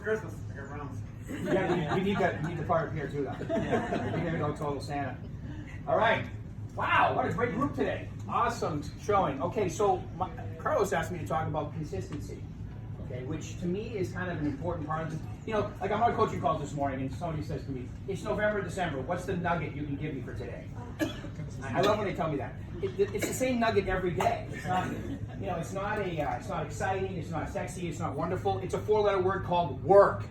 Christmas. I got rounds. Yeah, you need the part up here too, though. Yeah. You gotta go total Santa. All right. Wow, what a great group today. Awesome showing. Okay, so Carlos asked me to talk about consistency. Okay, which to me is kind of an important part of this. You know, like I'm on coaching calls this morning, and somebody says to me, "It's November, December. What's the nugget you can give me for today?" I love when they tell me that. It's the same nugget every day. It's not, you know, it's not exciting. It's not sexy. It's not wonderful. It's a 4-letter word called work.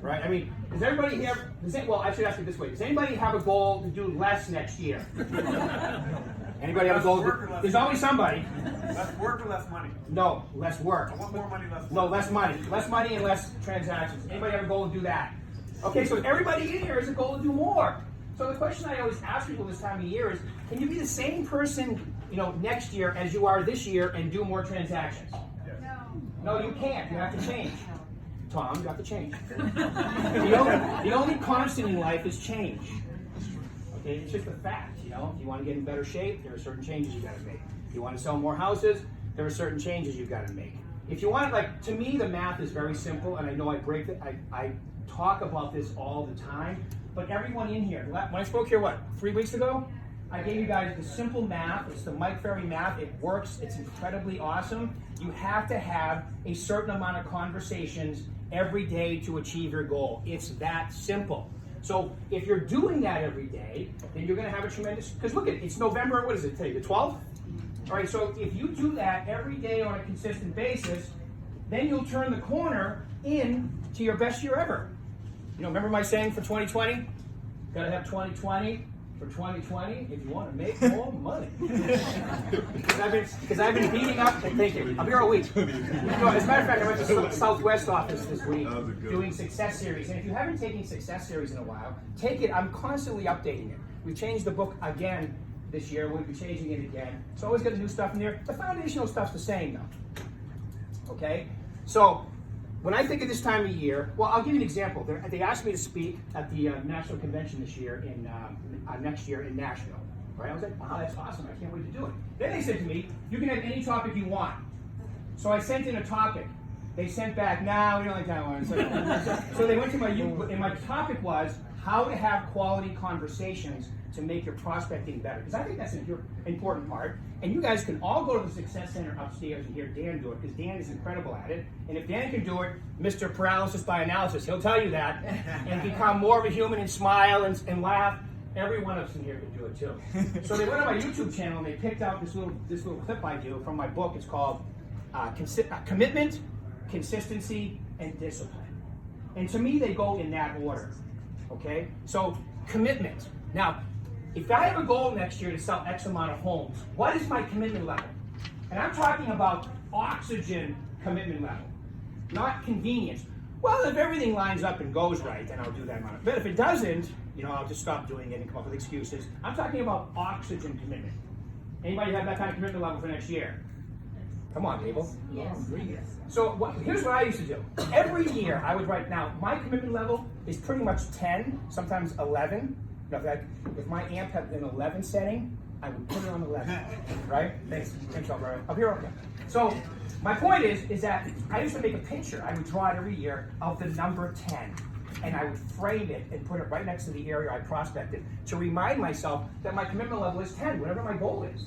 Right? I mean, does everybody here? Well, I should ask it this way: does anybody have a goal to do less next year? Anybody have a goal? There's always somebody. Less work or less money? No, less work. I want more money, less work. No, less money. Less money and less transactions. Anybody have a goal to do that? Okay, so everybody in here has a goal to do more. So the question I always ask people this time of year is, can you be the same person, you know, next year as you are this year and do more transactions? Yes. No, you can't. You have to change. Tom, you have to change. The only constant in life is change. Okay, it's just a fact, you know. If you want to get in better shape, there are certain changes you got to make. If you want to sell more houses, there are certain changes you've got to make. If you want, like, to me, the math is very simple, and I know I talk about this all the time, but everyone in here, when I spoke here, 3 weeks ago? I gave you guys the simple math. It's the Mike Ferry math. It works. It's incredibly awesome. You have to have a certain amount of conversations every day to achieve your goal. It's that simple. So if you're doing that every day, then you're going to have a tremendous, because look, it's November, what is it today, the 12th? All right, so if you do that every day on a consistent basis, then you'll turn the corner into your best year ever. You know, remember my saying for 2020? Got to have 2020 for 2020 if you want to make more money. Because I've been beating up, thank you, I'll be here all week. You know, as a matter of fact, I went to the Southwest office this week doing Success Series. And if you haven't taken Success Series in a while, take it. I'm constantly updating it. We've changed the book again this year. We'll be changing it again. So always got new stuff in there. The foundational stuff's the same though. Okay? So when I think of this time of year, well, I'll give you an example. They asked me to speak at the National Convention this year next year in Nashville. Right? I was like, wow, that's awesome. I can't wait to do it. Then they said to me, you can have any topic you want. So I sent in a topic. They sent back, no, we don't like that one. So they went to and my topic was how to have quality conversations to make your prospecting better. Because I think that's an important part. And you guys can all go to the Success Center upstairs and hear Dan do it, because Dan is incredible at it. And if Dan can do it, Mr. Paralysis by Analysis, he'll tell you that, and become more of a human and smile and laugh. Every one of us in here can do it too. So they went on my YouTube channel and they picked out this little clip I do from my book. It's called Commitment, Consistency, and Discipline. And to me, they go in that order. Okay? So, commitment. Now, if I have a goal next year to sell X amount of homes, what is my commitment level? And I'm talking about oxygen commitment level, not convenience. Well, if everything lines up and goes right, then I'll do that amount. But if it doesn't, you know, I'll just stop doing it and come up with excuses. I'm talking about oxygen commitment. Anybody have that kind of commitment level for next year? Come on, Abel. Yes. So here's what I used to do. Every year I would write, now my commitment level is pretty much 10, sometimes 11. If my amp had an 11 setting, I would put it on 11, right? Thanks, Alberto. Up here, okay. So my point is that I used to make a picture. I would draw it every year of the number 10, and I would frame it and put it right next to the area I prospected to remind myself that my commitment level is 10, whatever my goal is.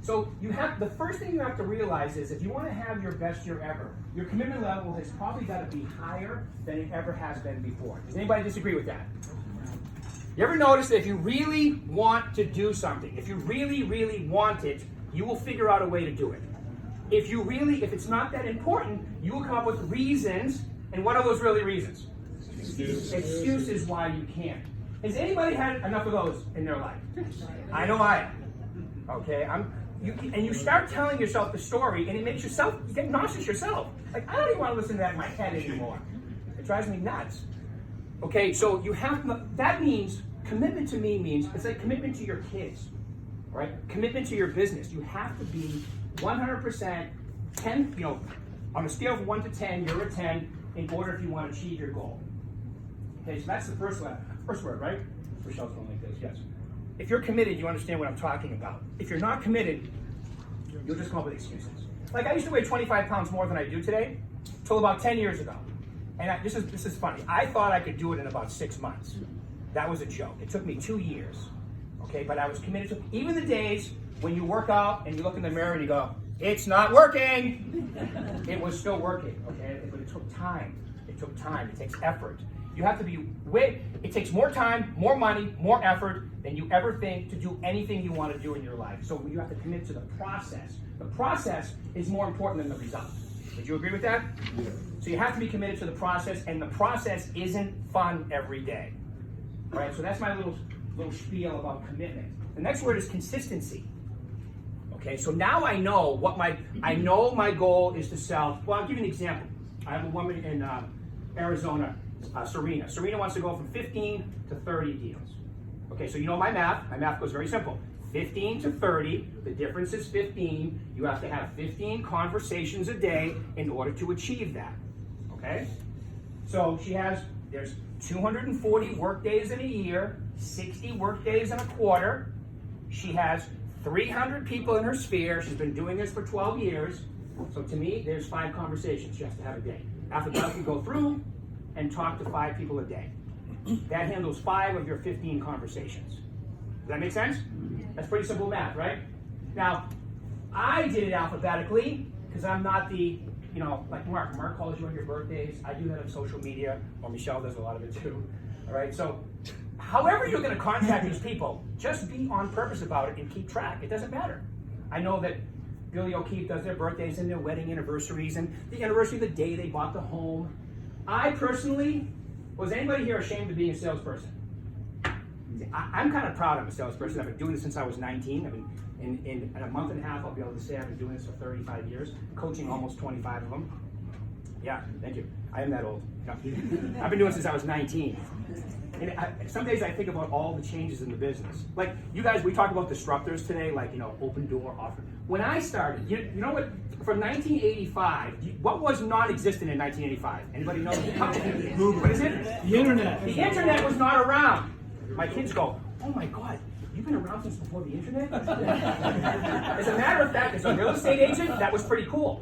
So the first thing you have to realize is if you want to have your best year ever, your commitment level has probably got to be higher than it ever has been before. Does anybody disagree with that? You ever notice that if you really want to do something, if you really, really want it, you will figure out a way to do it. If it's not that important, you will come up with reasons, and what are those really reasons? Excuses why you can't. Has anybody had enough of those in their life? I know I am. Okay, and you start telling yourself the story, and it makes you get nauseous yourself. Like, I don't even want to listen to that in my head anymore. It drives me nuts. Okay, so that means, commitment to me means, it's like commitment to your kids, right? Commitment to your business. You have to be 100%, 10, you know, on a scale of 1 to 10, you're a 10 in order if you want to achieve your goal. Okay, so that's the first word, right? Rochelle's going like this, yes. If you're committed, you understand what I'm talking about. If you're not committed, you'll just come up with excuses. Like, I used to weigh 25 pounds more than I do today, till about 10 years ago. And this is funny. I thought I could do it in about 6 months. That was a joke. It took me 2 years. Okay, but I was committed to even the days when you work out and you look in the mirror and you go, it's not working. It was still working, okay? But it took time. It took time. It takes effort. You have to be it takes more time, more money, more effort than you ever think to do anything you want to do in your life. So you have to commit to the process. The process is more important than the result. Would you agree with that? Yeah. So you have to be committed to the process, and the process isn't fun every day. All right, so that's my little spiel about commitment. The next word is consistency. Okay, so now I know my goal is to sell. Well, I'll give you an example. I have a woman in Arizona, Serena. Serena wants to go from 15 to 30 deals. Okay, so you know my math. My math goes very simple. 15 to 30, the difference is 15. You have to have 15 conversations a day in order to achieve that. Okay? So there's 240 work days in a year, 60 work days in a quarter. She has 300 people in her sphere. She's been doing this for 12 years. So to me, there's 5 conversations she has to have a day. After that, you go through and talk to 5 people a day. That handles 5 of your 15 conversations. Does that make sense? That's pretty simple math, right? Now, I did it alphabetically because I'm not like Mark. Mark calls you on your birthdays. I do that on social media, or Michelle does a lot of it too. All right, so however you're going to contact these people, just be on purpose about it and keep track. It doesn't matter. I know that Billy O'Keefe does their birthdays and their wedding anniversaries and the anniversary of the day they bought the home. I personally, was anybody here ashamed of being a salesperson? I'm kind of proud I'm a salesperson. I've been doing this since I was 19. I've been in a month and a half, I'll be able to say I've been doing this for 35 years, coaching almost 25 of them. Yeah, thank you. I am that old. No. I've been doing it since I was 19. And some days I think about all the changes in the business. Like you guys, we talk about disruptors today, like, open door offer. When I started, you know what? From 1985, what was non-existent in 1985? Anybody know? What is it? The internet. The internet was not around. My kids go, oh my God, you've been around since before the internet? As a matter of fact, as a real estate agent, that was pretty cool.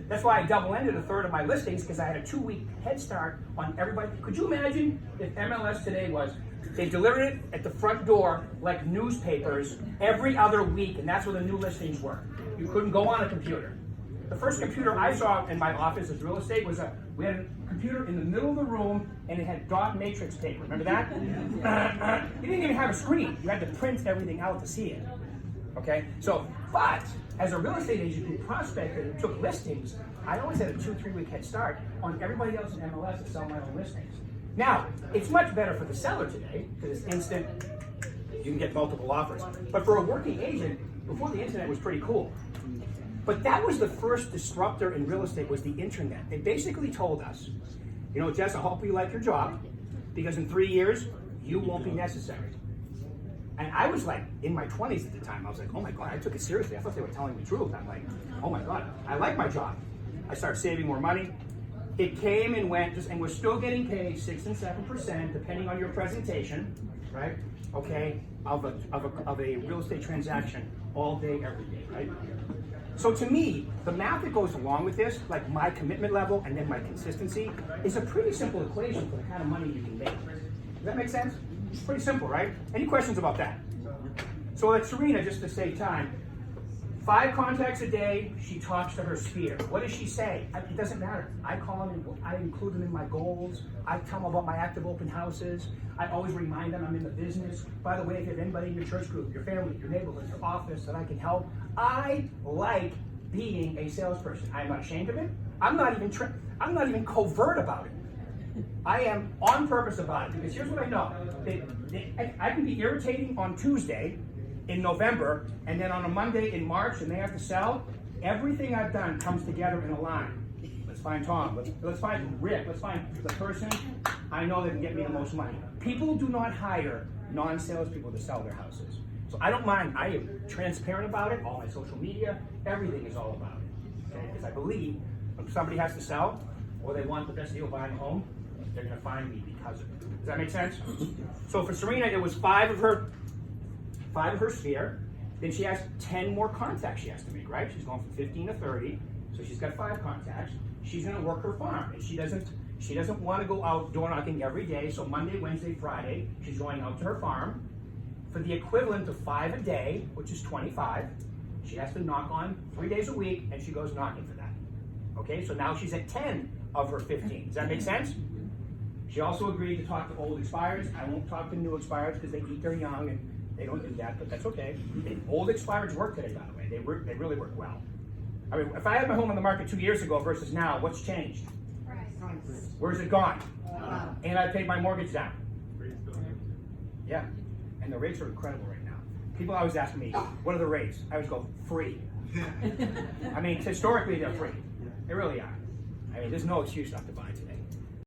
That's why I double-ended a third of my listings, because I had a 2-week head start on everybody. Could you imagine if MLS today they delivered it at the front door like newspapers every other week, and that's where the new listings were. You couldn't go on a computer. The first computer I saw in my office as real estate was we had a computer in the middle of the room, and it had dot matrix paper. Remember that? You didn't even have a screen. You had to print everything out to see it. Okay? But as a real estate agent who prospected and took listings, I always had a 2-3 week head start on everybody else in MLS to sell my own listings. Now, it's much better for the seller today because it's instant. You can get multiple offers. But for a working agent, before the internet was pretty cool. But that was the first disruptor in real estate, was the internet. It basically told us, Jess, I hope you like your job, because in 3 years, you won't be necessary. And I was like, in my 20s at the time, I was like, oh my God, I took it seriously. I thought they were telling the truth. I'm like, oh my God, I like my job. I started saving more money. It came and went, and we're still getting paid 6 and 7%, depending on your presentation, right? Okay, of a real estate transaction all day, every day, right? So to me, the math that goes along with this, like my commitment level and then my consistency, is a pretty simple equation for the kind of money you can make. Does that make sense? It's pretty simple, right? Any questions about that? So like Serena, just to save time, 5 contacts a day, she talks to her sphere. What does she say? It doesn't matter. I call them, I include them in my goals. I tell them about my active open houses. I always remind them I'm in the business. By the way, if you have anybody in your church group, your family, your neighborhood, your office that I can help, I like being a salesperson. I'm not ashamed of it. I'm not even covert about it. I am on purpose about it, because here's what I know. I can be irritating on Tuesday in November, and then on a Monday in March, and they have to sell. Everything I've done comes together in a line. Let's find Tom. Let's find Rick. Let's find the person I know that can get me the most money. People do not hire non-salespeople to sell their houses. So I don't mind. I am transparent about it. All my social media, everything is all about it. Okay? Because I believe if somebody has to sell, or they want the best deal buying a home, they're going to find me because of it. Does that make sense? So for Serena, it was 5 of her sphere. Then she has 10 more contacts she has to make, right? She's going from 15 to 30, so she's got 5 contacts. she's gonna work her farm, and she doesn't want to go out door knocking every day. So Monday, Wednesday, Friday, she's going out to her farm for the equivalent of 5 a day, which is 25. She has to knock on 3 days a week, and she goes knocking for that. Okay, so now she's at 10 of her 15. Does that make sense? She also agreed to talk to old expireds. I won't talk to new expireds because they eat their young and they don't do that, but that's okay. The old expireds work today, by the way. They really work well. I mean, if I had my home on the market 2 years ago versus now, what's changed? Price. Where's it gone? And I paid my mortgage down. Yeah, and the rates are incredible right now. People always ask me, what are the rates? I always go, free. I mean, historically, they're free. They really are. I mean, there's no excuse not to buy today.